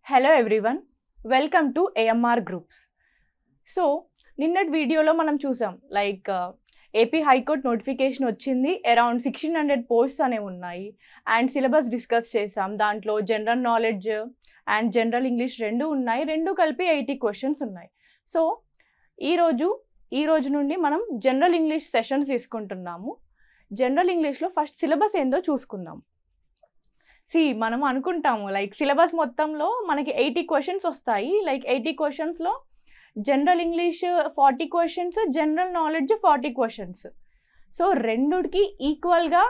Hello everyone, welcome to AMR Groups. So, నిన్నటి వీడియోలో మనం చూసాం ఏపీ హైకోర్ట్ నోటిఫికేషన్ వచ్చింది. అరౌండ్ 1600 పోస్ట్స్ అనేవి ఉన్నాయి అండ్ సిలబస్ డిస్కస్ చేసాం. దాంట్లో general knowledge and general English రెండు ఉన్నాయి, రెండు కలిపి 80 క్వశ్చన్స్ ఉన్నాయి. సో ఈ రోజు నుండి మనం జనరల్ ఇంగ్లీష్ సెషన్స్ తీసుకుంటున్నాము. జనరల్ ఇంగ్లీష్లో ఫస్ట్ సిలబస్ ఏందో చూసుకుందాం. మనం అనుకుంటాము సిలబస్ మొత్తంలో మనకి 80 క్వశ్చన్స్ వస్తాయి. 80 క్వశ్చన్స్లో general English 40 questions, general knowledge 40 questions. So రెండుకి ఈక్వల్గా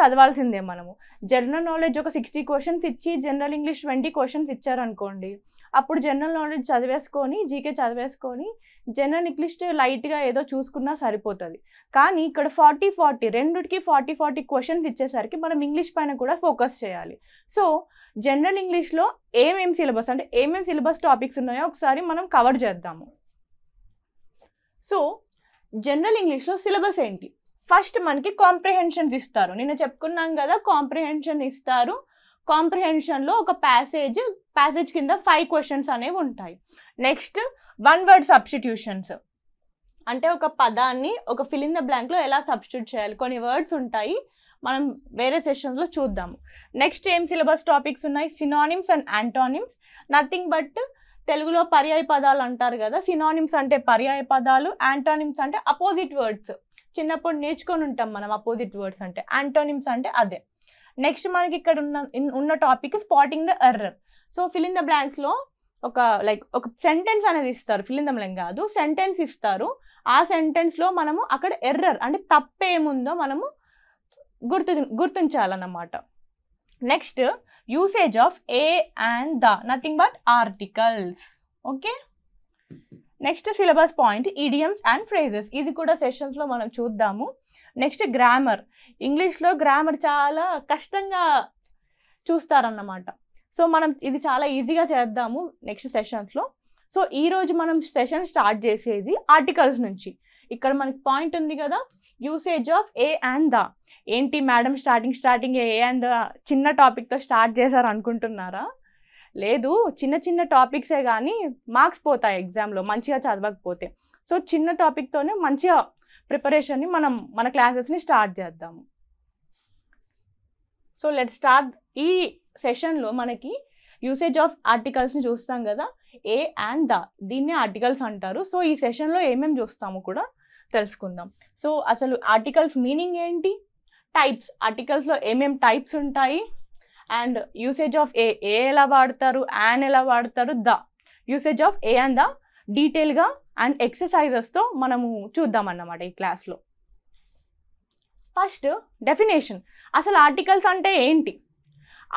చదవాల్సిందే మనము. జనరల్ నాలెడ్జ్ ఒక 60 క్వశ్చన్స్ ఇచ్చి జనరల్ ఇంగ్లీష్ 20 క్వశ్చన్స్ ఇచ్చారనుకోండి, అప్పుడు జనరల్ నాలెడ్జ్ చదివేసుకొని జీకే చదివేసుకొని జనరల్ ఇంగ్లీష్ లైట్గా ఏదో చూసుకున్నా సరిపోతుంది. కానీ ఇక్కడ 40 రెండుకి 40 క్వశ్చన్స్ ఇచ్చేసరికి మనం ఇంగ్లీష్ పైన కూడా ఫోకస్ చేయాలి. సో జనరల్ ఇంగ్లీష్లో ఏమేమి సిలబస్ టాపిక్స్ ఉన్నాయో ఒకసారి మనం కవర్ చేద్దాము. సో జనరల్ ఇంగ్లీష్లో సిలబస్ ఏంటి? ఫస్ట్ మనకి కాంప్రిహెన్షన్స్ ఇస్తారు. నేను చెప్పుకున్నాం కదా, కాంప్రిహెన్షన్ ఇస్తారు. కాంప్రిహెన్షన్లో ఒక ప్యాసేజ్ కింద 5 క్వశ్చన్స్ అనేవి ఉంటాయి. నెక్స్ట్ 1 word సబ్స్టిట్యూషన్స్, అంటే ఒక పదాన్ని ఒక ఫిల్ ఇన్ ద బ్లాంక్లో ఎలా సబ్స్టిట్యూట్ చేయాలి, కొన్ని వర్డ్స్ ఉంటాయి, మనం వేరే సెషన్స్లో చూద్దాము. నెక్స్ట్ ఏం సిలబస్ టాపిక్స్ ఉన్నాయి? Synonyms and antonyms, nothing but తెలుగులో పర్యాయ పదాలు అంటారు కదా. సినానిమ్స్ అంటే పర్యాయ పదాలు, యాంటానిమ్స్ అంటే అపోజిట్ వర్డ్స్. చిన్నప్పుడు నేర్చుకొని ఉంటాం మనం అపోజిట్ వర్డ్స్ అంటే. యాంటానిమ్స్ అంటే అదే. నెక్స్ట్ మనకి ఇక్కడ ఉన్న topic spotting the error. So fill in the బ్లాంక్స్లో ఒక సెంటెన్స్ అనేది ఇస్తారు, ఫిల్ ఇన్ ద బ్లాంక్ కాదు, సెంటెన్స్ ఇస్తారు. ఆ సెంటెన్స్లో మనము అక్కడ ఎర్రర్ అంటే తప్పేముందో మనము గుర్తించాలన్నమాట. Next usage of a and the, nothing but articles. Okay. Next syllabus point idioms and phrases, ఇది కూడా సెషన్స్లో మనం చూద్దాము. నెక్స్ట్ గ్రామర్, ఇంగ్లీష్లో గ్రామర్ చాలా కష్టంగా చూస్తారన్నమాట. సో మనం ఇది చాలా ఈజీగా చేద్దాము నెక్స్ట్ సెషన్స్లో. సో ఈరోజు మనం సెషన్ స్టార్ట్ చేసేది ఆర్టికల్స్ నుంచి. ఇక్కడ మనకి పాయింట్ ఉంది కదా, usage of a and the. ఏంటి madam starting a and the చిన్న టాపిక్తో స్టార్ట్ చేశారు అనుకుంటున్నారా? లేదు, చిన్న టాపిక్సే కానీ మార్క్స్ పోతాయి ఎగ్జామ్లో మంచిగా చదవకపోతే. సో చిన్న టాపిక్తోనే మంచిగా ప్రిపరేషన్ని మన క్లాసెస్ని స్టార్ట్ చేద్దాము. So let start. ఈ సెషన్లో మనకి యూసేజ్ ఆఫ్ ఆర్టికల్స్ని చూస్తాం కదా, ఏ అండ్ ద, దీన్నే ఆర్టికల్స్ అంటారు. సో ఈ సెషన్లో ఏమేమి చూస్తామో కూడా తెలుసుకుందాం. సో అసలు ఆర్టికల్స్ మీనింగ్ ఏంటి, టైప్స్, ఆర్టికల్స్లో ఏమేమి టైప్స్ ఉంటాయి, అండ్ యూసేజ్ ఆఫ్ ఏ ఎలా వాడతారు, యాన్ ఎలా వాడతారు, the, usage of a and the డీటెయిల్గా అండ్ ఎక్సర్సైజెస్తో మనము చూద్దామన్నమాట ఈ క్లాస్లో. First definition. అసలు ఆర్టికల్స్ అంటే ఏంటి?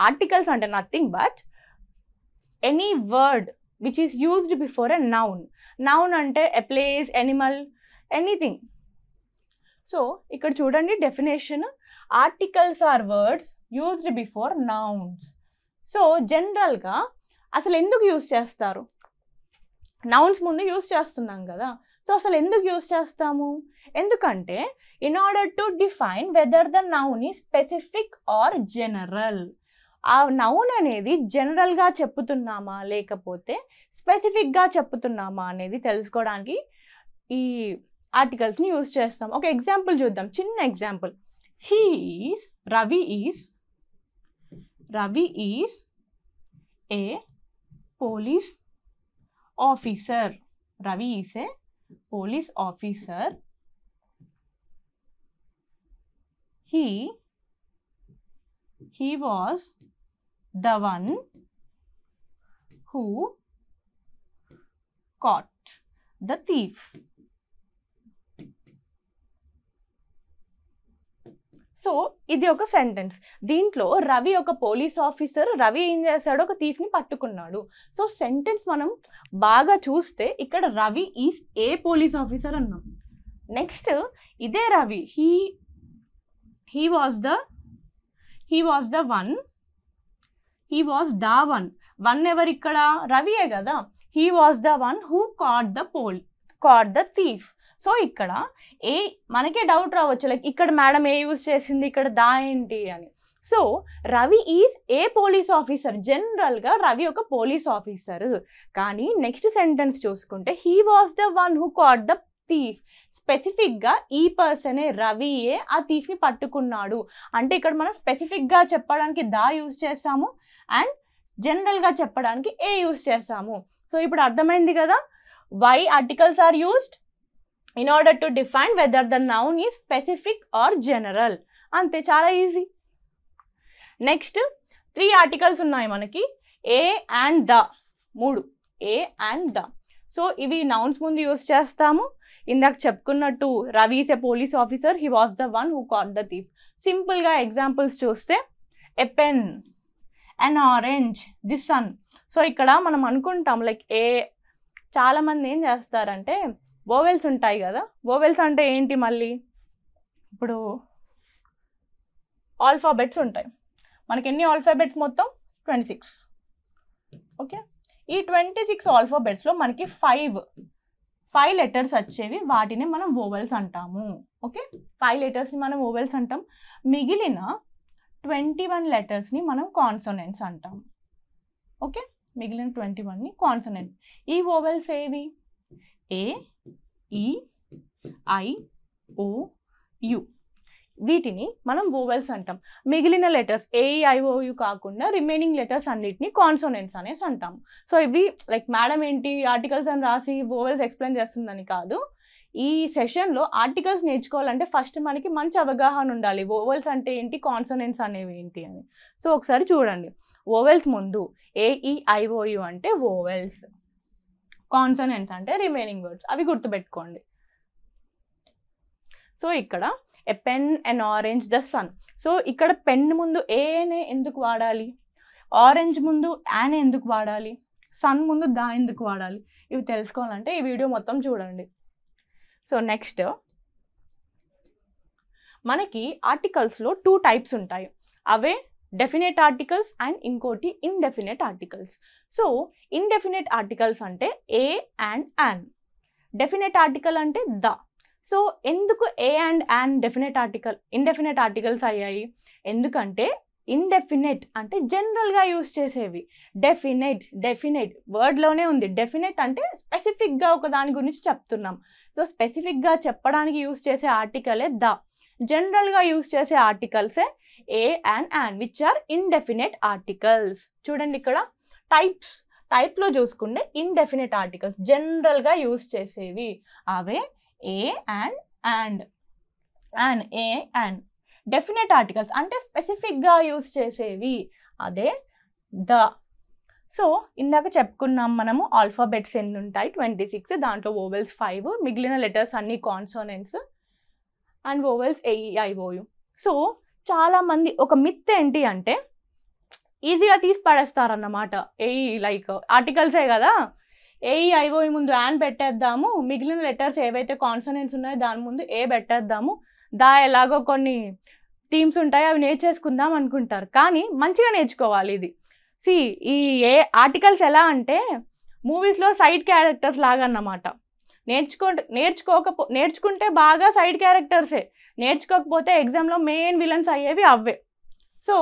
ఆర్టికల్స్ అంటే nothing but any word which is used before a noun. Noun అంటే a place, animal, anything. So ఇక్కడ చూడండి definition, articles are words used before nouns. So జనరల్గా అసలు ఎందుకు యూజ్ చేస్తారు? నౌన్స్ ముందు యూజ్ చేస్తున్నాం కదా. సో అసలు ఎందుకు యూజ్ చేస్తాము? ఎందుకంటే in order to define whether the noun ఈ స్పెసిఫిక్ ఆర్ జనరల్. ఆ నౌన్ అనేది జనరల్గా చెప్పుతున్నామా లేకపోతే స్పెసిఫిక్గా చెప్పుతున్నామా అనేది తెలుసుకోవడానికి ఈ ఆర్టికల్స్ని యూజ్ చేస్తాం. ఒక ఎగ్జాంపుల్ చూద్దాం, చిన్న example. Ravi is a police officer. Ravi is a police officer. He was the one who caught the thief. So ఇది ఒక సెంటెన్స్. దీంట్లో రవి ఒక పోలీస్ ఆఫీసర్, రవి ఏం చేశాడు, ఒక థీఫ్ని పట్టుకున్నాడు. సో సెంటెన్స్ మనం బాగా చూస్తే ఇక్కడ Ravi is a police officer అన్నాం. నెక్స్ట్ ఇదే Ravi he was the one ఎవరు ఇక్కడ? రవియే కదా. he was the one who caught the thief. So ఇక్కడ మనకే డౌట్ రావచ్చు, ఇక్కడ మేడం ఏ యూజ్ చేసింది, ఇక్కడ దా ఏంటి అని. So Ravi is a police officer, జనరల్గా రవి ఒక పోలీస్ ఆఫీసర్. కానీ నెక్స్ట్ సెంటెన్స్ చూసుకుంటే he was the one who caught the thief, స్పెసిఫిక్గా ఈ పర్సనే రవియే ఆ థీఫ్ని పట్టుకున్నాడు. అంటే ఇక్కడ మనం స్పెసిఫిక్గా చెప్పడానికి దా యూజ్ చేస్తాము అండ్ జనరల్గా చెప్పడానికి ఏ యూజ్ చేస్తాము. సో ఇప్పుడు అర్థమైంది కదా, why articles are used in order to define whether the noun is specific or general. అంతే, చాలా ఈజీ. నెక్స్ట్ 3 ఆర్టికల్స్ ఉన్నాయి మనకి, a and the, 3 a and the. So ఇవి నౌన్స్ ముందు యూజ్ చేస్తాము. ఇందాక చెప్పుకున్నట్టు Ravi is a police officer, he was the one who caught the thief. సింపుల్గా ఎగ్జాంపుల్స్ చూస్తే a pen, an orange, the sun. So ఇక్కడ మనం అనుకుంటాం లైక్ చాలామంది ఏం చేస్తారంటే వోవెల్స్ ఉంటాయి కదా, వోవెల్స్ అంటే ఏంటి మళ్ళీ, ఇప్పుడు ఆల్ఫాబెట్స్ ఉంటాయి మనకి. ఎన్ని ఆల్ఫాబెట్స్ మొత్తం? 26. ఓకే, ఈ 26 ఆల్ఫాబెట్స్లో మనకి 5 లెటర్స్ వచ్చేవి, వాటిని మనం వోవెల్స్ అంటాము. ఓకే, 5 లెటర్స్ని మనం వోవెల్స్ అంటాం. మిగిలిన 21 లెటర్స్ని మనం కాన్సోనెంట్స్ అంటాం. ఓకే, మిగిలిన 21ని కాన్సోనెంట్. ఈ వోవెల్స్ ఏవి? ఏ, ఈ, ఐ, ఓ, యు. వీటిని మనం వోవెల్స్ అంటాం. మిగిలిన లెటర్స్ ఏఈఐఓయు కాకుండా రిమైనింగ్ లెటర్స్ అన్నిటిని కాన్సోనెంట్స్ అనేసి అంటాం. సో ఇవి లైక్ మేడం ఏంటి ఆర్టికల్స్ అని రాసి వోవెల్స్ ఎక్స్ప్లెయిన్ చేస్తుందని కాదు. ఈ సెషన్లో ఆర్టికల్స్ నేర్చుకోవాలంటే ఫస్ట్ మనకి మంచి అవగాహన ఉండాలి, వోవెల్స్ అంటే ఏంటి, కాన్సోనెంట్స్ అనేవి ఏంటి అని. సో ఒకసారి చూడండి, వోవెల్స్ ముందు ఏఈఐఓయు అంటే వోవెల్స్, కాన్సోనెంట్స్ అంటే రిమైనింగ్ వర్డ్స్, అవి గుర్తుపెట్టుకోండి. సో ఇక్కడ a pen, an orange, the sun. So ఇక్కడ పెన్ ముందు ఏనే ఎందుకు వాడాలి, ఆరెంజ్ ముందు యానే ఎందుకు వాడాలి, సన్ ముందు దా ఎందుకు వాడాలి, ఇవి తెలుసుకోవాలంటే ఈ వీడియో మొత్తం చూడండి. సో నెక్స్ట్ మనకి ఆర్టికల్స్లో 2 టైప్స్ ఉంటాయి, అవే డెఫినెట్ ఆర్టికల్స్ అండ్ ఇంకోటి indefinite articles. So indefinite articles అంటే a and an, definite article అంటే ద. సో ఎందుకు a and an indefinite articles అయ్యాయి? ఎందుకంటే ఇండెఫినెట్ అంటే జనరల్గా యూజ్ చేసేవి, డెఫినెట్ వర్డ్లోనే ఉంది. డెఫినెట్ అంటే స్పెసిఫిక్గా ఒక దాని గురించి చెప్తున్నాం. సో స్పెసిఫిక్గా చెప్పడానికి యూజ్ చేసే ఆర్టికలే ద. జనరల్గా యూజ్ చేసే ఆర్టికల్సే a and an, which are indefinite articles. చూడండి ఇక్కడ టైప్లో చూసుకుంటే ఇండెఫినెట్ ఆర్టికల్స్ జనరల్గా యూజ్ చేసేవి అవే a and a and. Definite articles అంటే స్పెసిఫిక్గా యూజ్ చేసేవి, అదే ద. సో ఇందాక చెప్పుకున్నాం మనము ఆల్ఫాబెట్స్ ఎన్ని ఉంటాయి, 26, దాంట్లో వోవెల్స్ 5, మిగిలిన లెటర్స్ అన్ని consonants and vowels AEIOU. So చాలామంది ఒక మిత్ ఏంటి అంటే ఈజీగా తీసి పడేస్తారన్నమాట, లైక్ ఆర్టికల్సే కదా, ఏఈఐఓయు ముందు యాన్ పెట్టేద్దాము, మిగిలిన లెటర్స్ ఏవైతే కాన్సోనెంట్స్ ఉన్నాయో దాని ముందు ఏ పెట్టేద్దాము, దా ఎలాగో కొన్ని థీమ్స్ ఉంటాయి అవి నేర్చేసుకుందాం అనుకుంటారు. కానీ మంచిగా నేర్చుకోవాలి ఇది. ఈ ఆర్టికల్స్ ఎలా అంటే మూవీస్లో సైడ్ క్యారెక్టర్స్ లాగా అన్నమాట. నేర్చుకుంటే బాగా సైడ్ క్యారెక్టర్సే, నేర్చుకోకపోతే ఎగ్జామ్లో మెయిన్ విలన్స్ అయ్యేవి అవే. సో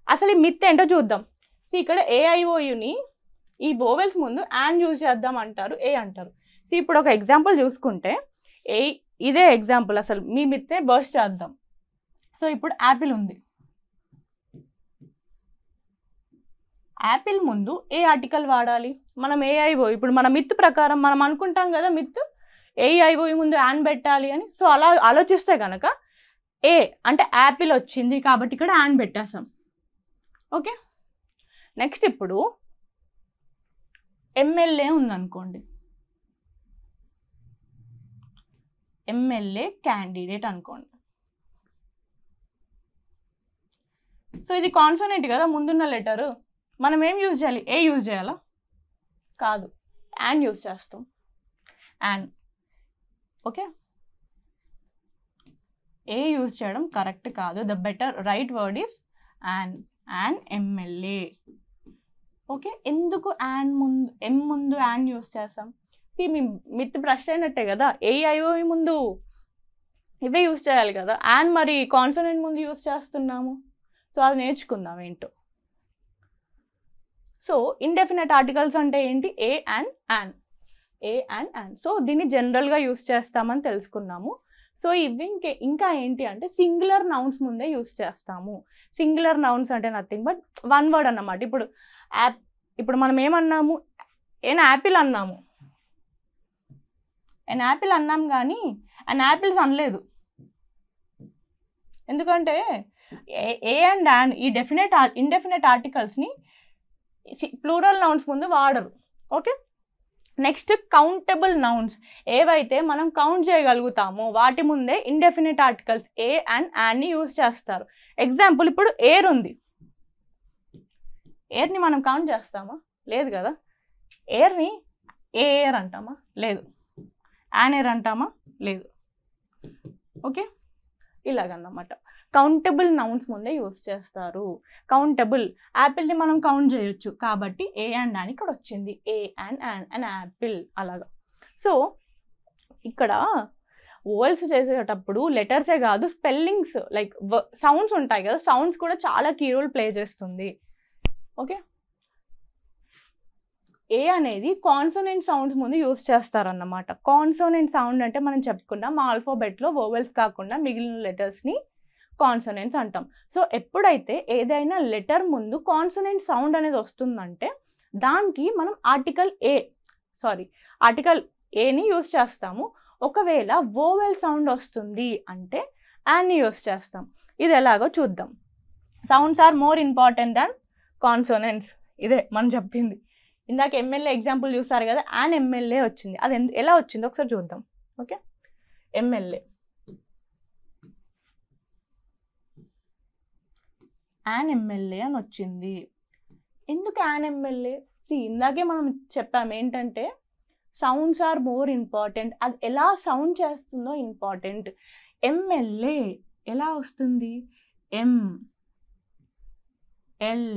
అసలు ఈ మిత్ ఏంటో చూద్దాం. ఇక్కడ ఏఐఓయుని ఈ వోవెల్స్ ముందు యాన్ యూజ్ చేద్దాం అంటారు, ఏ అంటారు. సో ఇప్పుడు ఒక ఎగ్జాంపుల్ చూసుకుంటే ఇదే ఎగ్జాంపుల్, అసలు మీ మిత్తే బర్స్ట్ చేద్దాం. సో ఇప్పుడు యాపిల్ ఉంది, యాపిల్ ముందు ఏ ఆర్టికల్ వాడాలి, మనం ఏఐఓ. ఇప్పుడు మన మిత్ ప్రకారం మనం అనుకుంటాం కదా మిత్ ఏఐఓ ముందు యాన్ పెట్టాలి అని. సో అలా ఆలోచిస్తే కనుక ఏ అంటే యాపిల్ వచ్చింది కాబట్టి ఇక్కడ యాన్ పెట్టేసాం. ఓకే, నెక్స్ట్ ఇప్పుడు ఎమ్మెల్యే ఉందనుకోండి, ఎమ్మెల్యే క్యాండిడేట్ అనుకోండి. సో ఇది కాన్సోనెంట్ కదా, ముందున్న లెటరు. మనం ఏం యూజ్ చేయాలి, ఏ యూజ్ చేయాలా? కాదు, యాన్ యూజ్ చేస్తాం, యాన్. ఓకే, ఏ యూజ్ చేయడం కరెక్ట్ కాదు. The better right word is an, an MLA. Okay, ఎందుకు యాన్ ముందు ముందు యాన్ యూజ్ చేస్తాం? మీ మిత్ ప్రశ్న అయినట్టే కదా, ఏఐఓ ముందు ఇవే యూజ్ చేయాలి కదా, యాన్ మరి కాన్సోనెంట్ ముందు యూజ్ చేస్తున్నాము. సో అది నేర్చుకుందాం ఏంటో. సో ఇండెఫినెట్ ఆర్టికల్స్ అంటే ఏంటి? ఏ and an, A and an. So దీన్ని జనరల్గా యూస్ చేస్తామని తెలుసుకున్నాము. సో ఇవి ఇంకా ఏంటి అంటే సింగులర్ నౌన్స్ ముందే యూస్ చేస్తాము. సింగులర్ నౌన్స్ అంటే నథింగ్ బట్ వన్ వర్డ్ అన్నమాట. ఇప్పుడు మనం ఏమన్నాము? ఏన్ యాపిల్ అన్నాము, ఎన్ యాపిల్ అన్నాం కానీ అన్ యాపిల్స్ అనలేదు. ఎందుకంటే ఏ అండ్ యాన్ ఈ ఇండెఫినెట్ ఆర్టికల్స్ని ప్లూరల్ నౌన్స్ ముందు వాడరు. ఓకే, నెక్స్ట్ కౌంటబుల్ నౌన్స్, ఏవైతే మనం కౌంట్ చేయగలుగుతామో వాటి ముందే ఇండెఫినెట్ ఆర్టికల్స్ ఏ అండ్ యాన్ని యూజ్ చేస్తారు. ఎగ్జాంపుల్, ఇప్పుడు ఎయిర్ ఉంది, ఎయిర్ని మనం కౌంట్ చేస్తామా? లేదు కదా. ఎయిర్ని ఎయిర్ అంటామా? లేదు. యాన్ ఎయిర్ అంటామా? లేదు. ఓకే, ఇలాగన్నమాట. కౌంటబుల్ నౌన్స్ ముందే యూజ్ చేస్తారు. కౌంటబుల్, యాపిల్ని మనం కౌంట్ చేయొచ్చు కాబట్టి ఏ అండ్ యాన్ ఇక్కడ వచ్చింది. A and an and apple అలాగా. సో ఇక్కడ వోవెల్స్ చేసేటప్పుడు లెటర్సే కాదు, స్పెల్లింగ్స్ లైక్ సౌండ్స్ ఉంటాయి కదా, సౌండ్స్ కూడా చాలా కీ రోల్ ప్లే చేస్తుంది. ఓకే, ఏ అనేది కాన్సోనెంట్ సౌండ్స్ ముందు యూజ్ చేస్తారన్నమాట. కాన్సోనెంట్ సౌండ్ అంటే మనం చెప్పుకున్నాం ఆల్ఫాబెట్లో వోవెల్స్ కాకుండా మిగిలిన లెటర్స్ని కాన్సోనెంట్స్ అంటాం. సో ఎప్పుడైతే ఏదైనా లెటర్ ముందు కాన్సోనెంట్ సౌండ్ అనేది వస్తుందంటే దానికి మనం ఆర్టికల్ ఏని యూజ్ చేస్తాము. ఒకవేళ వోవెల్ సౌండ్ వస్తుంది అంటే యాన్ని యూజ్ చేస్తాం. ఇది ఎలాగో చూద్దాం. Sounds are more important than consonants, ఇదే మనం చెప్పింది. ఇందాక ఎమ్మెల్యే ఎగ్జాంపుల్ చూస్తారు కదా, యాన్ ఎమ్మెల్యే వచ్చింది. అది ఎలా వచ్చింది ఒకసారి చూద్దాం. ఓకే, ఎమ్మెల్యే, యాన్ ఎమ్మెల్యే అని వచ్చింది. ఎందుకు యాన్ ఎమ్మెల్యే? ఇందాకే మనం చెప్పాము ఏంటంటే సౌండ్స్ ఆర్ మోర్ ఇంపార్టెంట్, అది ఎలా సౌండ్ చేస్తుందో ఇంపార్టెంట్. ఎమ్మెల్యే ఎలా వస్తుంది? ఎం ఎల్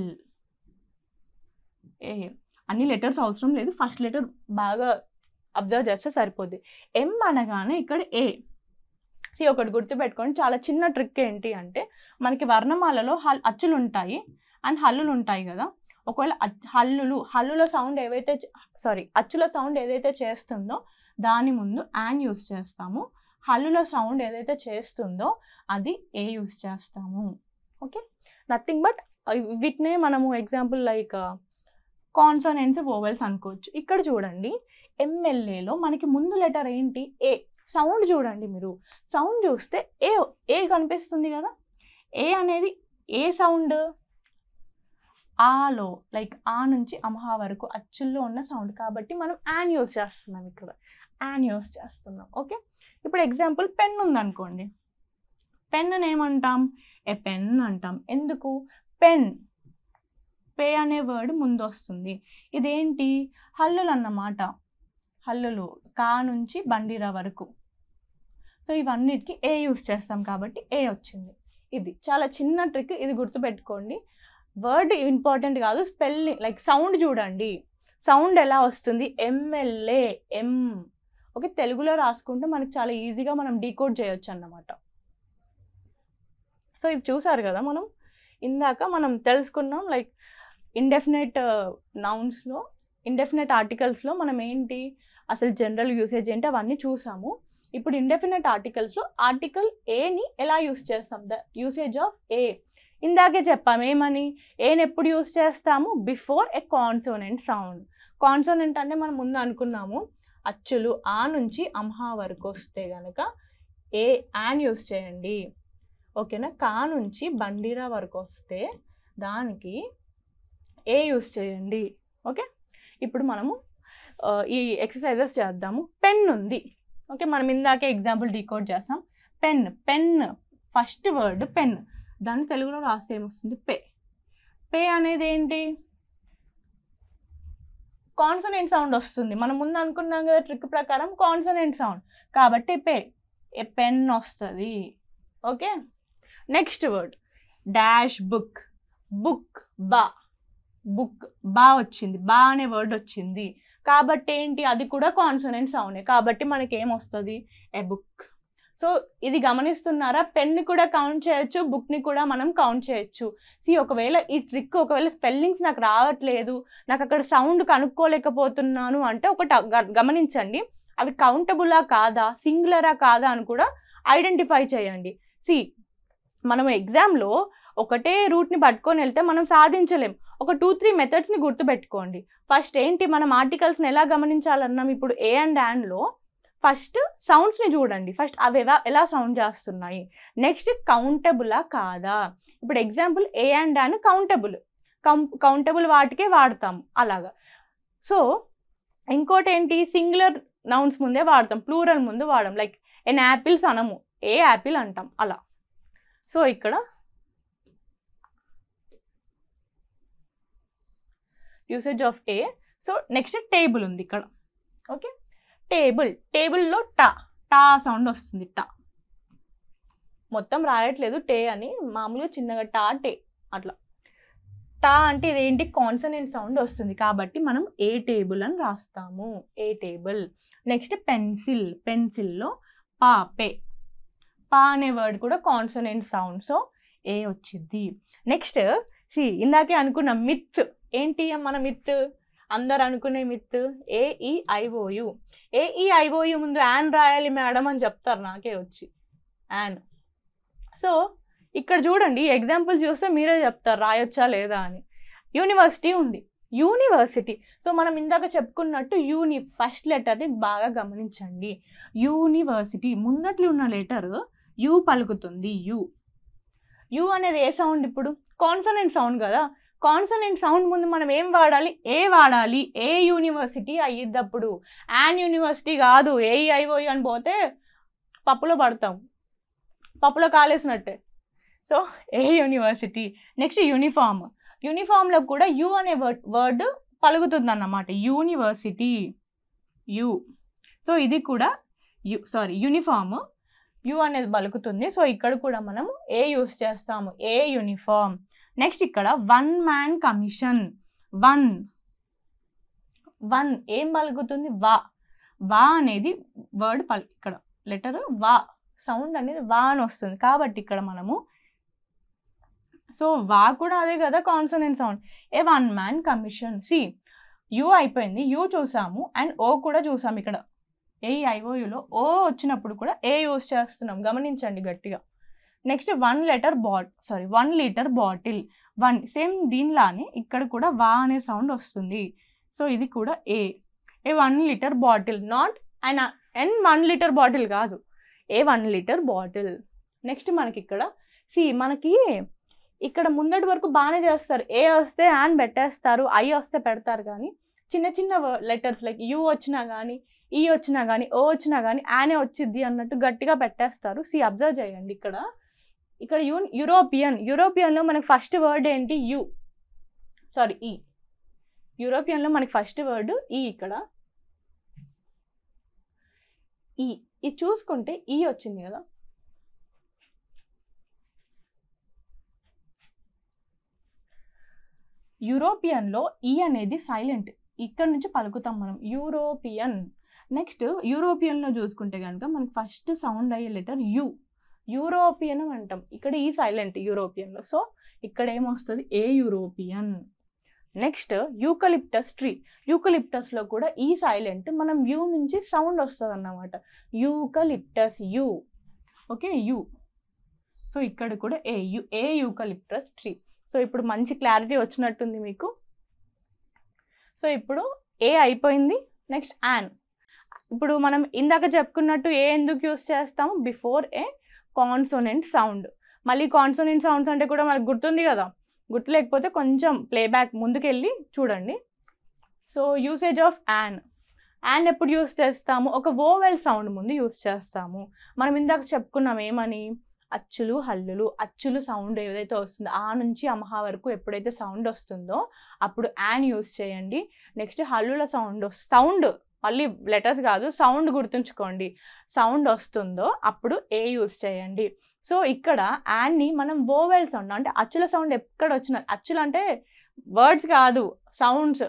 ఏ, అన్ని లెటర్స్ అవసరం లేదు, ఫస్ట్ లెటర్ బాగా అబ్జర్వ్ చేస్తే సరిపోద్ది. ఎం అనగానే ఇక్కడ ఏ. ఒకటి గుర్తుపెట్టుకోండి, చాలా చిన్న ట్రిక్ ఏంటి అంటే మనకి వర్ణమాలలో అచ్చులు ఉంటాయి అండ్ హల్లులు ఉంటాయి కదా. ఒకవేళ హల్లుల సౌండ్ అచ్చుల సౌండ్ ఏదైతే చేస్తుందో దాని ముందు యాన్ యూస్ చేస్తాము. హల్లుల సౌండ్ ఏదైతే చేస్తుందో అది ఏ యూస్ చేస్తాము. ఓకే, నథింగ్ బట్ వీటినే మనము ఎగ్జాంపుల్ లైక్ కాన్సోనెంట్స్ వోవెల్స్ అనుకోవచ్చు. ఇక్కడ చూడండి, ఎమ్మెల్యేలో మనకి ముందు లెటర్ ఏంటి? ఏ. సౌండ్ చూడండి, మీరు సౌండ్ చూస్తే ఏ కనిపిస్తుంది కదా. ఏ అనేది ఏ సౌండ్? ఆలో, లైక్ ఆ నుంచి అమహా వరకు అచ్చుల్లో ఉన్న సౌండ్ కాబట్టి మనం యాన్ యూజ్ చేస్తున్నాం. ఇక్కడ యాన్ యూజ్ చేస్తున్నాం. ఓకే, ఇప్పుడు ఎగ్జాంపుల్ పెన్ ఉందనుకోండి, పెన్ ఏమంటాం? ఏ పెన్ అంటాం. ఎందుకు? పెన్, పే అనే వర్డ్ ముందు వస్తుంది. ఇదేంటి? హల్లులు అన్నమాట. హల్లులు కా నుంచి బండిరా వరకు. సో ఇవన్నిటికీ ఏ యూస్ చేస్తాం కాబట్టి ఏ వచ్చింది. ఇది చాలా చిన్న ట్రిక్, ఇది గుర్తుపెట్టుకోండి. వర్డ్ ఇంపార్టెంట్ కాదు, స్పెల్లింగ్ లైక్ సౌండ్ చూడండి. సౌండ్ ఎలా వస్తుంది? ఎమ్మెల్యే, ఎం. ఓకే, తెలుగులో రాసుకుంటే మనకి చాలా ఈజీగా మనం డీకోడ్ చేయొచ్చు అన్నమాట. సో ఇది చూసారు కదా, మనం ఇందాక మనం తెలుసుకున్నాం లైక్ ఇండెఫినెట్ నౌన్స్లో, ఇండెఫినెట్ ఆర్టికల్స్లో మనం ఏంటి అసలు జనరల్ యూసేజ్ ఏంటి అవన్నీ చూసాము. ఇప్పుడు ఇండెఫినెట్ ఆర్టికల్స్లో ఆర్టికల్ ఏని ఎలా యూస్ చేస్తాం? ద యూసేజ్ ఆఫ్ ఏ. ఇందాకే చెప్పాము ఏమని? ఏని ఎప్పుడు యూస్ చేస్తాము? బిఫోర్ ఏ కాన్సోనెంట్ సౌండ్. కాన్సోనెంట్ అంటే మనం ముందు అనుకున్నాము అచ్చులు ఆ నుంచి అంహా వరకు వస్తే కనుక ఏ యాన్ యూస్ చేయండి. ఓకేనా? కా నుంచి బండిరా వరకు వస్తే దానికి ఏ యూస్ చేయండి. ఓకే, ఇప్పుడు మనము ఈ ఎక్సర్సైజెస్ చేద్దాము. పెన్ ఉంది. ఓకే, మనం ఇందాకే ఎగ్జాంపుల్ డీకోడ్ చేస్తాం. Pen, pen first word pen, దాన్ని తెలుగులో రాస్తే ఏమొస్తుంది? పే. పే అనేది ఏంటి? కాన్సోనెంట్ సౌండ్ వస్తుంది. మనం ముందు అనుకున్నాం కదా ట్రిక్ ప్రకారం కాన్సోనెంట్ సౌండ్ కాబట్టి పే, ఏ పెన్ వస్తుంది. Okay, next word dash book, book బా, బుక్ బా వచ్చింది, బా అనే వర్డ్ వచ్చింది కాబట్టి ఏంటి? అది కూడా కాన్సోనెంట్ సౌండే కాబట్టి మనకి ఏమొస్తుంది? ఏ బుక్. సో ఇది గమనిస్తున్నారా? పెన్ని కూడా కౌంట్ చేయొచ్చు, బుక్ని కూడా మనం కౌంట్ చేయొచ్చు. ఒకవేళ ఈ ట్రిక్ ఒకవేళ స్పెల్లింగ్స్ నాకు రావట్లేదు, నాకు అక్కడ సౌండ్ కనుక్కోలేకపోతున్నాను అంటే ఒకటి గమనించండి, అవి కౌంటబులా కాదా, సింగులరా కాదా అని కూడా ఐడెంటిఫై చేయండి. మనం ఎగ్జామ్లో ఒకటే రూట్ని పట్టుకొని వెళ్తే మనం సాధించలేం. ఒక 2-3 మెథడ్స్ని గుర్తుపెట్టుకోండి. ఫస్ట్ ఏంటి, మనం ఆర్టికల్స్ని ఎలా గమనించాలన్నాం? ఇప్పుడు ఏ అండ్ యాన్లో ఫస్ట్ సౌండ్స్ని చూడండి, ఫస్ట్ అవి ఎలా సౌండ్ చేస్తున్నాయి. నెక్స్ట్ కౌంటబులా కాదా. ఇప్పుడు example A and an countable వాటికే వాడతాం అలాగా. సో ఇంకోటి ఏంటి, సింగులర్ నౌన్స్ ముందే వాడతాం, ప్లూరల్ ముందు వాడడం. లైక్ ఎన్ యాపిల్స్ అనము, ఏ యాపిల్ అంటాం అలా. సో ఇక్కడ usage of a. So next table ఉంది ఇక్కడ. ఓకే, టేబుల్లో టా సౌండ్ వస్తుంది. మొత్తం రాయట్లేదు టే అని, మామూలుగా చిన్నగా టే అట్లా. టా అంటే ఇదేంటి, కాన్సనెంట్ సౌండ్ వస్తుంది కాబట్టి మనం ఏ టేబుల్ అని రాస్తాము, ఏ టేబుల్. నెక్స్ట్ పెన్సిల్లో పా అనే వర్డ్ కూడా కాన్సనెంట్ సౌండ్, సో ఏ వచ్చింది. నెక్స్ట్ ఇందాకే అనుకున్న మిత్ ఏంటి, మన మిత్ అందరు అనుకునే మిత్ AEIOU. AEIOU ముందు యాన్ రాయాలి మేడం అని చెప్తారు, నాకే వచ్చి యాన్. సో ఇక్కడ చూడండి, ఎగ్జాంపుల్ చూస్తే మీరే చెప్తారు రాయొచ్చా లేదా అని. యూనివర్సిటీ ఉంది, యూనివర్సిటీ. సో మనం ఇందాక చెప్పుకున్నట్టు ఫస్ట్ లెటర్ని బాగా గమనించండి. యూనివర్సిటీ ముందట్లు ఉన్న లెటర్ యూ పలుకుతుంది. యూ అనేది ఏ సౌండ్, ఇప్పుడు కాన్సనెంట్ సౌండ్ కదా. కాన్సనెంట్ సౌండ్ ముందు మనం ఏం వాడాలి, ఏ వాడాలి. ఏ యూనివర్సిటీ అయ్యిద్దప్పుడు, యాన్ యూనివర్సిటీ కాదు. AEIOU అని పోతే పప్పులో పడతాం, పప్పులో కాలేసినట్టే. సో ఏ యూనివర్సిటీ. నెక్స్ట్ యూనిఫామ్లో కూడా యూ అనే వర్డ్ పలుకుతుంది అన్నమాట, యూనివర్సిటీ యూ. సో ఇది కూడా యూనిఫామ్, యూ అనేది పలుకుతుంది. సో ఇక్కడ కూడా మనం ఏ యూస్ చేస్తాము, ఏ యూనిఫామ్. నెక్స్ట్ ఇక్కడ 1 man కమిషన్. వన్ ఏం పలుకుతుంది, వా అనేది వర్డ్ ఇక్కడ లెటర్ వా సౌండ్ అనేది వా అని వస్తుంది కాబట్టి ఇక్కడ మనము, సో వా కూడా అదే కదా consonant sound. 1 man commission. You అయిపోయింది, యూ చూసాము అండ్ ఓ కూడా చూసాము. ఇక్కడ AEIOUలో ఓ వచ్చినప్పుడు కూడా ఏ యూస్ చేస్తున్నాం, గమనించండి గట్టిగా. Next 1 litre bottle. సేమ్ దీనిలానే ఇక్కడ కూడా వా అనే సౌండ్ వస్తుంది. సో ఇది కూడా ఏ 1 litre bottle, not and 1 litre bottle కాదు, 1 లీటర్ బాటిల్. నెక్స్ట్ మనకి ఇక్కడ మనకి ఇక్కడ ముందటి వరకు బాగానే చేస్తారు, ఏ వస్తే యాన్ పెట్టేస్తారు, ఐ వస్తే పెడతారు. కానీ చిన్న చిన్న లెటర్స్ లైక్ యూ వచ్చినా కానీ, ఈ వచ్చినా కానీ, ఓ వచ్చినా కానీ యానే వచ్చింది అన్నట్టు గట్టిగా పెట్టేస్తారు. అబ్జర్వ్ చేయండి ఇక్కడ యూరోపియన్లో మనకి ఫస్ట్ వర్డ్ ఏంటి, ఈ. యూరోపియన్లో మనకి ఫస్ట్ వర్డ్ ఈ. ఇక్కడ ఇది చూసుకుంటే ఈ వచ్చింది కదా. యూరోపియన్లో ఈ అనేది సైలెంట్, ఇక్కడ నుంచి పలుకుతాం మనం, యూరోపియన్. నెక్స్ట్ యూరోపియన్లో చూసుకుంటే కనుక మనకి ఫస్ట్ సౌండ్ అయ్యే లెటర్ యూ, యూరోపియన్ అంటాం. ఇక్కడ ఈ సైలెంట్ యూరోపియన్లో. సో ఇక్కడ ఏమొస్తుంది, ఏ యూరోపియన్. నెక్స్ట్ యూకలిప్టస్లో కూడా ఈ సైలెంట్, మనం యూ నుంచి సౌండ్ వస్తుంది అన్నమాట, eucalyptus you. Okay, you. So ఇక్కడ కూడా ఏ యూకలిప్టస్ ట్రీ. సో ఇప్పుడు మంచి క్లారిటీ వచ్చినట్టుంది మీకు. సో ఇప్పుడు ఏ అయిపోయింది. Next an. ఇప్పుడు మనం ఇందాక చెప్పుకున్నట్టు ఏ ఎందుకు యూస్ చేస్తాము, బిఫోర్ ఏ కాన్సోనెంట్ సౌండ్. మళ్ళీ కాన్సోనెంట్ సౌండ్స్ అంటే కూడా మనకు గుర్తుంది కదా, గుర్తు లేకపోతే కొంచెం ప్లేబ్యాక్ ముందుకెళ్ళి చూడండి. సో యూసేజ్ ఆఫ్ యాన్ ఎప్పుడు యూస్ చేస్తాము, ఒక వోవెల్ సౌండ్ ముందు యూస్ చేస్తాము. మనం ఇందాక చెప్పుకున్నాం ఏమని, అచ్చులు హల్లులు. అచ్చులు సౌండ్ ఏదైతే వస్తుందో ఆ నుంచి అమహా వరకు ఎప్పుడైతే సౌండ్ వస్తుందో అప్పుడు యాన్ యూస్ చేయండి. నెక్స్ట్ హల్లుల సౌండ్ మళ్ళీ లెటర్స్ కాదు, సౌండ్ గుర్తుంచుకోండి, సౌండ్ వస్తుందో అప్పుడు ఏ యూస్ చేయండి. సో ఇక్కడ యాన్ని మనం వోవెల్ సౌండ్ అంటే అచ్చుల సౌండ్ ఎక్కడ వచ్చిన, అచ్చులు అంటే వర్డ్స్ కాదు సౌండ్స్,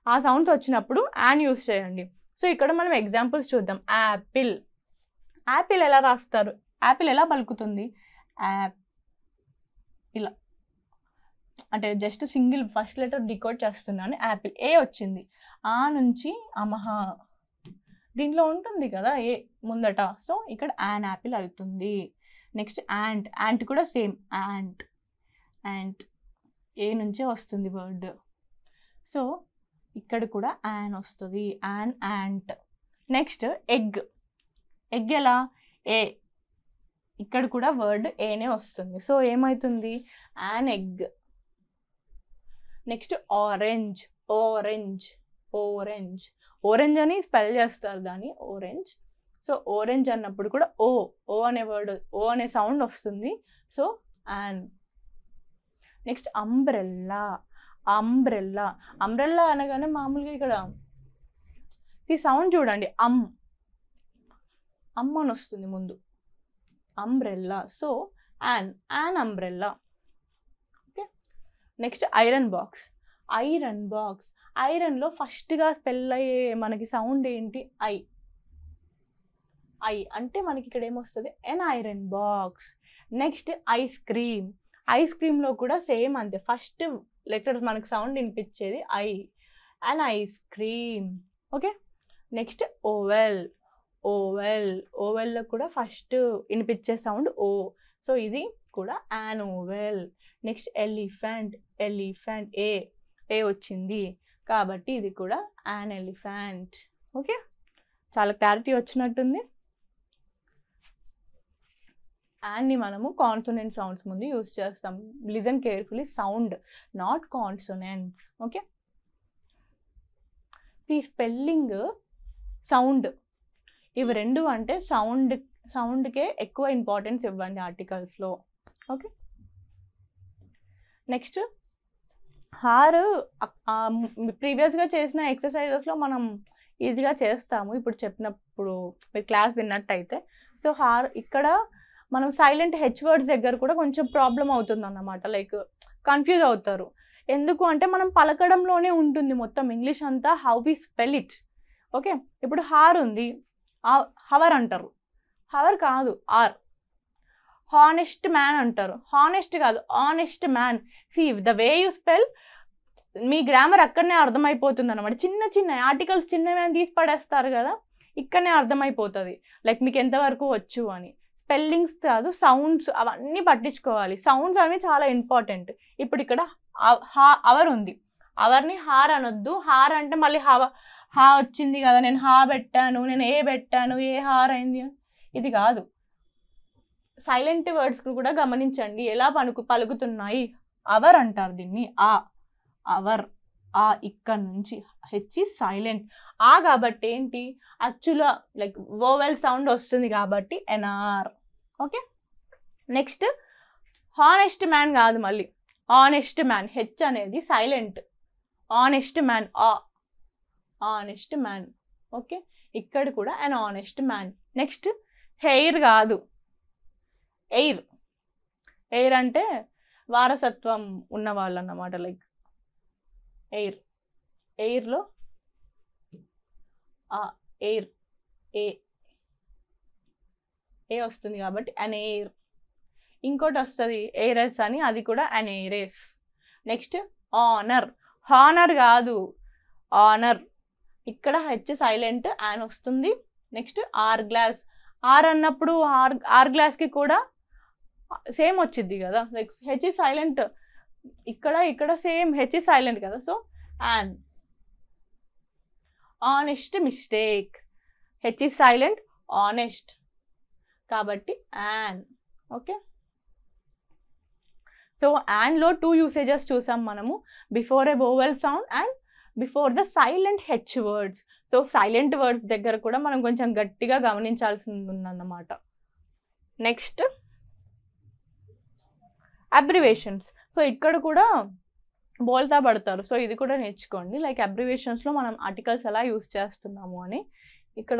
ఆ సౌండ్స్ వచ్చినప్పుడు యాన్ యూస్ చేయండి. సో ఇక్కడ మనం ఎగ్జాంపుల్స్ చూద్దాం. యాపిల్ ఎలా రాస్తారు, యాపిల్ ఎలా పలుకుతుంది, యాప్ ఇలా, అంటే just single first letter decode చేస్తున్నాను. యాపిల్ ఏ వచ్చింది, ఆ నుంచి అమహ దీంట్లో ఉంటుంది కదా ఏ ముందట, సో ఇక్కడ యాన్ యాపిల్ అవుతుంది. నెక్స్ట్ యాంట్, యాంట్ కూడా సేమ్ యాంట్, యాంట్ ఏ నుంచే వస్తుంది వర్డ్, సో ఇక్కడ కూడా యాన్ వస్తుంది, an ant. Next egg, egg ఎలా ఏ, ఇక్కడ కూడా వర్డ్ ఏనే వస్తుంది, సో ఏమవుతుంది an egg. Next orange, orange, orange, orange అని స్పెల్ చేస్తారు దాన్ని ఆరెంజ్, సో ఆరెంజ్ అన్నప్పుడు కూడా ఓ, ఓ అనే వర్డ్, ఓ అనే సౌండ్ వస్తుంది, so an. Next umbrella, umbrella, umbrella అనగానే మామూలుగా ఇక్కడ ఈ సౌండ్ చూడండి, అమ్ అని వస్తుంది ముందు, umbrella, so an, an umbrella. Okay. Next iron box, iron box, ఐరన్లో ఫస్ట్గా స్పెల్ అయ్యే మనకి సౌండ్ ఏంటి ఐ, ఐ అంటే మనకి ఇక్కడ ఏమొస్తుంది an iron box. Next ice cream, ice క్రీమ్లో కూడా సేమ్ అంతే, ఫస్ట్ లెటర్ మనకు సౌండ్ వినిపించేది I, and ice cream. Okay. Next oval, oval, ఓవెల్లో కూడా ఫస్ట్ వినిపించే సౌండ్ ఓ, సో ఇది కూడా an oval. Next elephant, elephant A, A వచ్చింది కాబట్టి ఇది కూడా యాన్ ఎలిఫెంట్. ఓకే, చాలా క్లారిటీ వచ్చినట్టుంది. యాన్ని మనము కాన్సోనెంట్ సౌండ్స్ ముందు యూజ్ చేస్తాం. Listen carefully, sound not consonants. Okay, ఈ స్పెల్లింగ్ సౌండ్ ఇవి రెండు అంటే సౌండ్కే ఎక్కువ ఇంపార్టెన్స్ ఇవ్వండి ఆర్టికల్స్లో. ఓకే. నెక్స్ట్ హార్, ప్రీవియస్గా చేసిన ఎక్సర్సైజెస్లో మనం ఈజీగా చేస్తాము ఇప్పుడు చెప్పినప్పుడు మీరు క్లాస్ విన్నట్టయితే. సో హార్ ఇక్కడ మనం సైలెంట్ హెచ్ వర్డ్స్ దగ్గర కూడా కొంచెం ప్రాబ్లం అవుతుంది అన్నమాట, లైక్ కన్ఫ్యూజ్ అవుతారు. ఎందుకు అంటే మనం పలకడంలోనే ఉంటుంది మొత్తం ఇంగ్లీష్ అంతా, how we spell it. Okay, ఇప్పుడు హార్ ఉంది, హవర్ అంటారు, హవర్ కాదు ఆర్. హానెస్ట్ మ్యాన్ అంటారు, హానెస్ట్ కాదు honest man. See the way you spell, మీ గ్రామర్ అక్కడనే అర్థమైపోతుంది అనమాట. చిన్న చిన్న ఆర్టికల్స్ చిన్నవి తీసి పడేస్తారు కదా, ఇక్కడనే అర్థమైపోతుంది లైక్ మీకు ఎంతవరకు వచ్చు అని. స్పెల్లింగ్స్ కాదు, సౌండ్స్ అవన్నీ పట్టించుకోవాలి. సౌండ్స్ అనేవి చాలా ఇంపార్టెంట్. ఇప్పుడు ఇక్కడ అవర్ ఉంది, అవర్ని హార్ అనొద్దు. హార్ అంటే మళ్ళీ హా వచ్చింది కదా, నేను హా పెట్టాను, నేను ఏ పెట్టాను, ఏ హార్ అయింది, ఇది కాదు. సైలెంట్ వర్డ్స్ కూడా గమనించండి ఎలా పలుకుతున్నాయి. అవర్ అంటారు దీన్ని, ఆ అవర్, ఆ ఇక్కడ నుంచి హెచ్ సైలెంట్, ఆ కాబట్టి ఏంటి అచ్చుల లైక్ వోవెల్ సౌండ్ వస్తుంది కాబట్టి an hour. Okay. Next honest man కాదు, మళ్ళీ ఆనెస్ట్ మ్యాన్, హెచ్ అనేది silent, honest man, honest man. Okay, ఇక్కడ కూడా an honest man. Next heir కాదు, ఎయిర్. ఎయిర్ అంటే వారసత్వం ఉన్నవాళ్ళు అన్నమాట, లైక్ ఎయిర్. ఎయిర్లో ఎయిర్ ఏ వస్తుంది కాబట్టి అన్ ఎయిర్. ఇంకోటి వస్తుంది ఎయిరెస్ అని, అది కూడా అన్ ఎయిరెస్. నెక్స్ట్ ఆనర్, హానర్ కాదు ఆనర్, ఇక్కడ హెచ్ సైలెంట్, యాన్ వస్తుంది. నెక్స్ట్ ఆర్ గ్లాస్, ఆర్ అన్నప్పుడు ఆర్ గ్లాస్కి కూడా సేమ్ వచ్చింది కదా, లైక్ హెచ్ సైలెంట్, ఇక్కడ సేమ్ హెచ్ సైలెంట్ కదా, so an. Honest mistake, H silent, honest కాబట్టి యాన్. ఓకే, సో యాన్లో 2 యూసేజెస్ చూసాం మనము, before A vowel sound and before the silent H words. So silent words దగ్గర కూడా మనం కొంచెం గట్టిగా గమనించాల్సి ఉందన్నమాట. Next abbreviations. సో ఇక్కడ కూడా బోల్తా పడతారు, సో ఇది కూడా నేర్చుకోండి. లైక్ అబ్రివేషన్స్లో మనం ఆర్టికల్స్ ఎలా యూస్ చేస్తున్నాము అని ఇక్కడ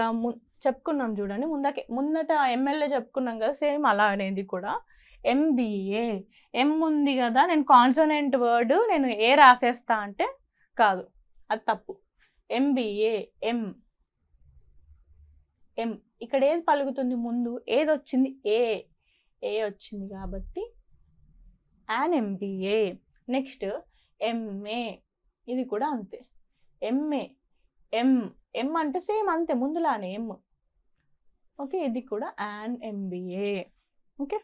చెప్పుకున్నాం చూడండి. ముందట ఎంఎల్ఏ చెప్పుకున్నాం కదా, సేమ్ అలా అనేది కూడా. ఎంబీఏ, ఎం ఉంది కదా, నేను కాన్సోనెంట్ వర్డ్ నేను ఏ రాసేస్తా అంటే కాదు, అది తప్పు. ఎంబీఏ, ఎం ఎం. ఇక్కడ ఏది పలుకుతుంది ముందు? ఏది వచ్చింది? ఏ వచ్చింది కాబట్టి యాన్ ఎంబీఏ. నెక్స్ట్ ఎంఏ, ఇది కూడా అంతే. ఎంఏ, ఎం అంటే సేమ్ అంతే ముందులానే ఎం. ఓకే, ఇది కూడా an MBA. Okay,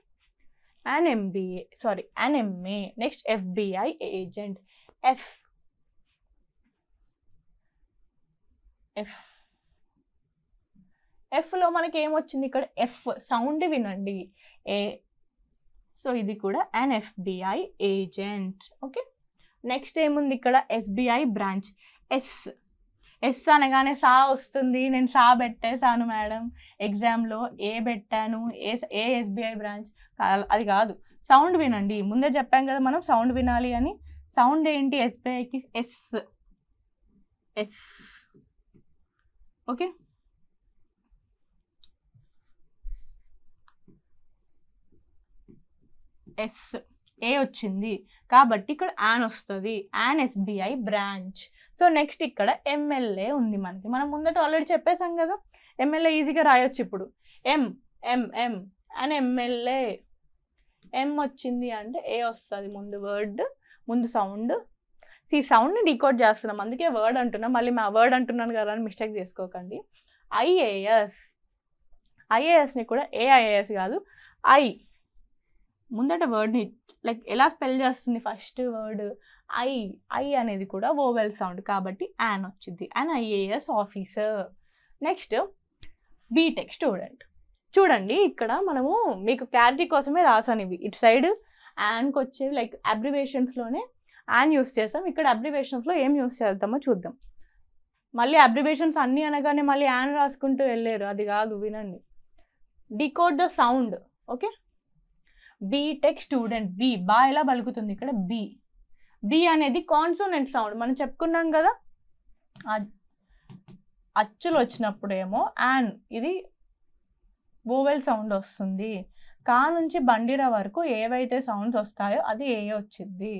an MBA, sorry an MA. Next FBI agent. ఎఫ్లో మనకి ఏమొచ్చింది? ఇక్కడ ఎఫ్ సౌండ్ వినండి, ఏ. సో ఇది కూడా an FBI agent. Okay, next ఏముంది ఇక్కడ? SBI branch. ఎస్ అనగానే సా వస్తుంది. నేను సా పెట్టేశాను మేడం ఎగ్జామ్లో, ఏ పెట్టాను, ఏ SBI బ్రాంచ్, అది కాదు. సౌండ్ వినండి, ముందే చెప్పాం కదా మనం సౌండ్ వినాలి అని. సౌండ్ ఏంటి? SBIకి ఎస్. ఓకే, ఎస్, ఏ వచ్చింది కాబట్టి ఇక్కడ యాన్ వస్తుంది. An SBI branch. So next ఇక్కడ MLA ఉంది మనకి. మనం ముందట ఆల్రెడీ చెప్పేసాం కదా, MLA ఈజీగా రాయొచ్చు. ఇప్పుడు ఎం అండ్ MLA. ఎం వచ్చింది అంటే ఏ వస్తుంది ముందు, వర్డ్ ముందు సౌండ్. సౌండ్ని డీకోడ్ చేస్తున్నాం, అందుకే వర్డ్ అంటున్నాం. మళ్ళీ మా వర్డ్ అంటున్నాను కదా అని మిస్టేక్ చేసుకోకండి. ఐఏఎస్ని కూడా AIAS కాదు, ముందట వర్డ్ని లైక్ ఎలా స్పెల్ చేస్తుంది? ఫస్ట్ వర్డ్ ఐ అనేది కూడా వోవెల్ సౌండ్ కాబట్టి యాన్ వచ్చింది. An IAS officer. Next BTech student. చూడండి ఇక్కడ మనము మీకు క్లారిటీ కోసమే రాసాను ఇవి. ఇటు సైడ్ యాన్కి వచ్చేవి లైక్ అబ్రివేషన్స్లోనే యాన్ యూస్ చేస్తాం. ఇక్కడ అబ్రివేషన్స్లో ఏం యూస్ చేద్దామో చూద్దాం. మళ్ళీ అబ్రివేషన్స్ అన్నీ అనగానే మళ్ళీ యాన్ రాసుకుంటూ వెళ్ళారు, అది కాదు, వినండి. Decode the sound. Okay, BTech student. బా ఎలా పలుకుతుంది ఇక్కడ? బి అనేది కాన్సోనెంట్ సౌండ్. మనం చెప్పుకున్నాం కదా, అచ్చులు వచ్చినప్పుడేమో యాన్, ఇది వోవెల్ సౌండ్ వస్తుంది. కా నుంచి బండిరా వరకు ఏవైతే సౌండ్స్ వస్తాయో అది ఏ వచ్చింది.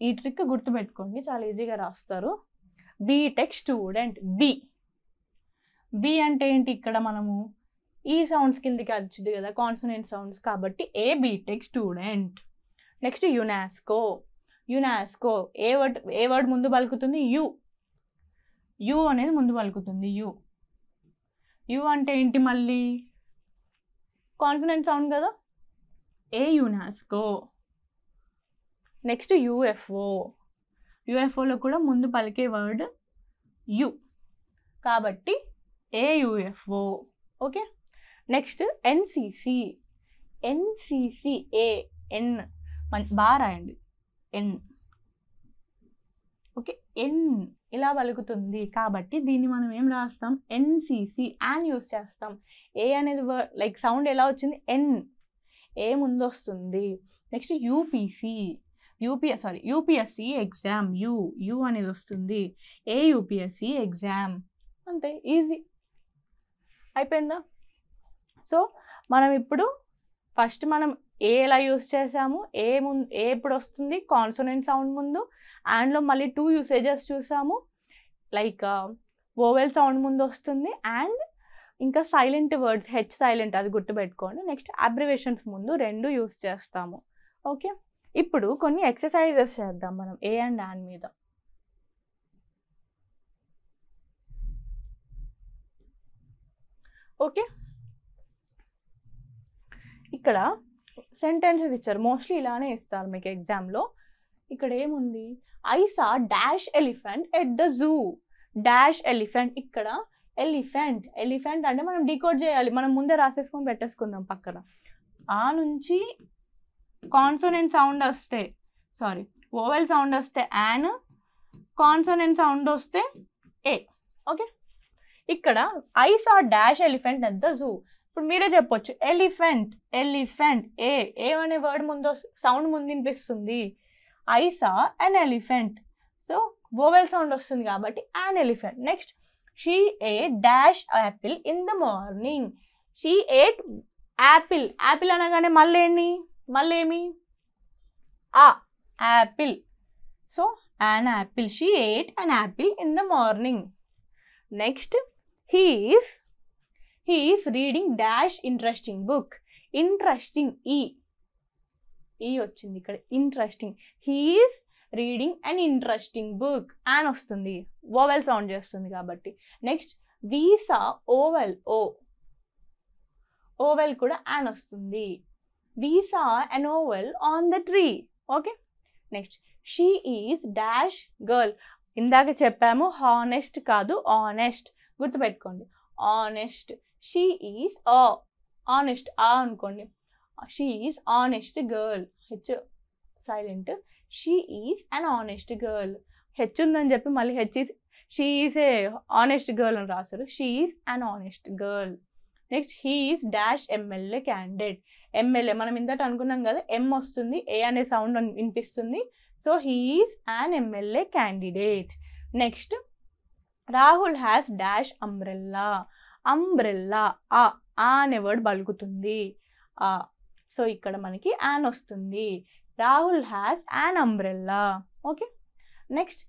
ఈ ట్రిక్ గుర్తుపెట్టుకోండి, చాలా ఈజీగా రాస్తారు. BTech student. బి అంటే ఏంటి? ఇక్కడ మనము ఈ సౌండ్స్ కిందికి వచ్చింది కదా, కాన్సోనెంట్ సౌండ్స్ కాబట్టి ఏ బీటెక్ స్టూడెంట్. నెక్స్ట్ యునాస్కో. ఏ వర్డ్ ముందు పలుకుతుంది? యు అనేది ముందు పలుకుతుంది. యు అంటే ఏంటి? మళ్ళీ కాన్సోనెంట్ సౌండ్ కదా, ఏ యునాస్కో. నెక్స్ట్ యుఎఫ్ఓలో కూడా ముందు పలికే వర్డ్ యు కాబట్టి ఏ UFO. Okay, next NCC. ఎన్ బాగా రాయండి, ఎన్. ఓకే, ఎన్ ఇలా పలుకుతుంది కాబట్టి దీన్ని మనం ఏం రాస్తాం? NCC యాన్ యూస్ చేస్తాం. ఏ అనేది వర్డ్ లైక్ సౌండ్ ఎలా వచ్చింది? ఎన్, ఏ ముందు వస్తుంది. Next UPSC exam. యు అనేది వస్తుంది. ఏ UPSC ఎగ్జామ్. అంతే, ఈజీ అయిపోయిందా? సో మనం ఇప్పుడు ఫస్ట్ మనం ఏ ఎలా యూస్ చేసాము, ఏ ఎప్పుడు వస్తుంది? కాన్సోనెంట్ సౌండ్ ముందు. అండ్లో మళ్ళీ 2 యూసేజెస్ చూసాము, లైక్ వోవెల్ సౌండ్ ముందు వస్తుంది అండ్ ఇంకా సైలెంట్ వర్డ్స్, హెచ్ సైలెంట్, అది గుర్తుపెట్టుకోండి. నెక్స్ట్ అబ్రివేషన్స్ ముందు 2 యూస్ చేస్తాము. ఓకే, ఇప్పుడు కొన్ని ఎక్సర్సైజెస్ చేద్దాం మనం ఏ అండ్ యాన్ మీద. ఓకే, ఇక్కడ సెంటెన్సెస్ ఇచ్చారు, మోస్ట్లీ ఇలానే ఇస్తారు మీకు ఎగ్జామ్లో. ఇక్కడ ఏముంది? I saw dash elephant at the zoo. Dash elephant. ఇక్కడ ఎలిఫెంట్ అంటే మనం డీకోడ్ చేయాలి, మనం ముందే రాసేసుకొని పెట్టేసుకుందాం పక్కన. ఆ నుంచి కాన్సోనెంట్ సౌండ్ వస్తే, వోవెల్ సౌండ్ వస్తే యాన్, కాన్సోనెంట్ సౌండ్ వస్తే ఏ. ఓకే, ఇక్కడ I saw dash elephant at the zoo. ఇప్పుడు మీరే చెప్పొచ్చు, ఎలిఫెంట్ ఏ అనే వర్డ్ ముందు సౌండ్ ముందు వినిపిస్తుంది. I saw an elephant, so vowel sound వస్తుంది కాబట్టి an elephant. Next she ate dash apple in the morning. She ate apple. Apple అనగానే మళ్ళీ ఏమి? Apple. So an apple. She ate an apple in the morning. Next he he is reading dash interesting book. Interesting E వచ్చింది ఇక్కడ, interesting. He is reading an interesting book అని వస్తుంది, vowel sound చేస్తుంది కాబట్టి. Next we saw owl oval కూడా an వస్తుంది. We saw an owl on the tree. Okay. Next she is dash girl. ఇందాక చెప్పాము హానెస్ట్ కాదు ఆనెస్ట్, గుర్తుపెట్టుకోండి. ఆనెస్ట్. షీ ఈజ్ ఆనెస్ట్ అనుకోండి. She is honest girl. H silent. She is an honest girl. H ఉందని చెప్పి మళ్ళీ she is a honest girl అని రాశారు. She is an honest girl. Next he is dash MLA candidate. MLA మనం ఇంతటి అనుకున్నాం కదా, ఎం వస్తుంది, ఏ అనే సౌండ్ వినిపిస్తుంది. So he is an MLA candidate. Next Rahul has dash umbrella. Umbrella ఆ అనే వర్డ్ పలుకుతుంది. సో ఇక్కడ మనకి యాన్ వస్తుంది. Rahul has an umbrella. Okay. Next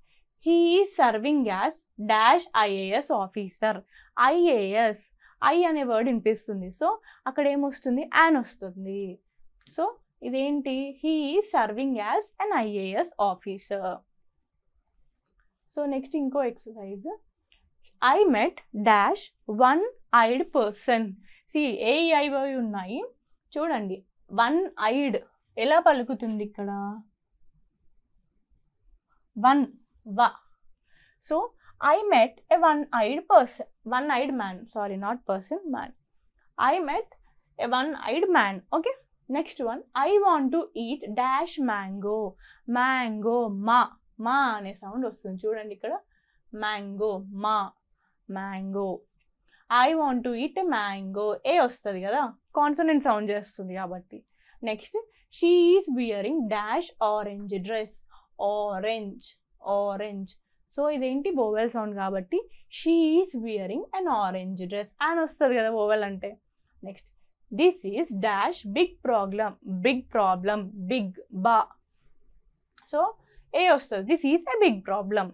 he is serving as dash IAS officer. IAS I అనే వర్డ్ వినిపిస్తుంది. సో అక్కడ ఏమొస్తుంది, యాన్ వస్తుంది. సో ఇదేంటి, he is serving as an IAS officer. So next ఇంకో exercise. I met dash one eyed person. AI ఉన్నాయి చూడండి. One eyed ఎలా పలుకుతుంది ఇక్కడ, వన్ వా. So I met a one-eyed person. One-eyed man. Sorry, not person, man. I met a one-eyed man. Okay. Next one. I want to eat dash mango. Mango. Ma అనే sound వస్తుంది చూడండి ఇక్కడ. Mango. Mango. I want to eat a mango. ఏ వస్తుంది కదా, consonant sound చేస్తుంది కాబట్టి. Next she is wearing dash orange dress. Orange. So ఇదేంటి, vowel sound కాబట్టి she is wearing an orange dress అని వస్తుంది కదా వోవెల్ అంటే. Next this is dash big problem. Big ba. So a వస్తుంది, this is a big problem.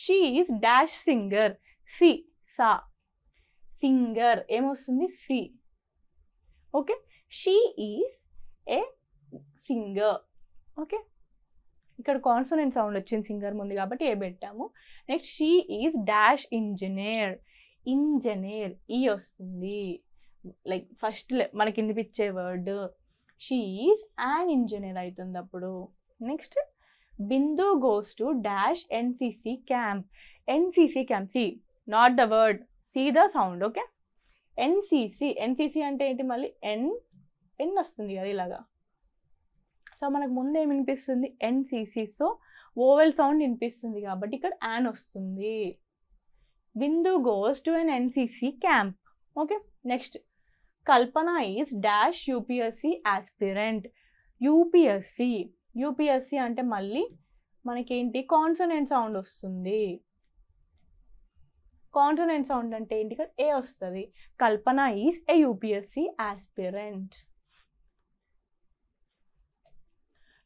She is dash singer. Sa. Singer ఏమొస్తుంది, C. Okay. She is a singer. Okay. ఇక్కడ consonant sound వచ్చింది singer ముందు కాబట్టి a పెట్టాము. Next she is dash engineer. E వస్తుంది, like first మనకి వినిపించే word. She is an engineer అవుతుంది అప్పుడు. Next Bindu goes to dash NCC camp. See not the word, see the sound. Okay. NCC అంటే ఏంటి, మళ్ళీ ఎన్ వస్తుంది కదా ఇలాగా. సో మనకు ముందు ఏమి వినిపిస్తుంది, ఎన్సిసి. సో ఓవెల్ సౌండ్ వినిపిస్తుంది కాబట్టి ఇక్కడ యాన్ వస్తుంది. Bindu goes to an NCC camp. Okay. Next Kalpana is dash UPSC aspirant. UPSC అంటే మళ్ళీ మనకేంటి, కాన్సనెంట్ సౌండ్ వస్తుంది. కాన్సనెంట్ సౌండ్ అంటే ఏంటి, ఇక్కడ ఏ వస్తుంది. Kalpana is a UPSC aspirant.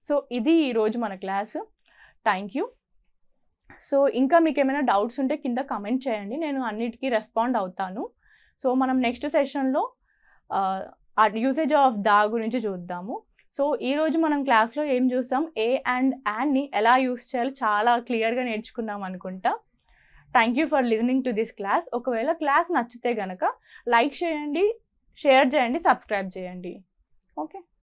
So ఇది ఈరోజు మన క్లాస్. Thank you. సో ఇంకా మీకు ఏమైనా డౌట్స్ ఉంటే కింద కమెంట్ చేయండి, నేను అన్నిటికీ రెస్పాండ్ అవుతాను. సో మనం నెక్స్ట్ సెషన్లో యూసేజ్ ఆఫ్ దా గురించి చూద్దాము. సో ఈరోజు మనం క్లాస్లో ఏం చూసాం, ఏ అండ్ యాన్ని ఎలా యూస్ చేయాలో చాలా క్లియర్గా నేర్చుకున్నాం అనుకుంటా. Thank you for listening to this class. ఒకవేళ క్లాస్ నచ్చితే కనుక లైక్ చేయండి, షేర్ చేయండి, సబ్స్క్రైబ్ చేయండి. ఓకే.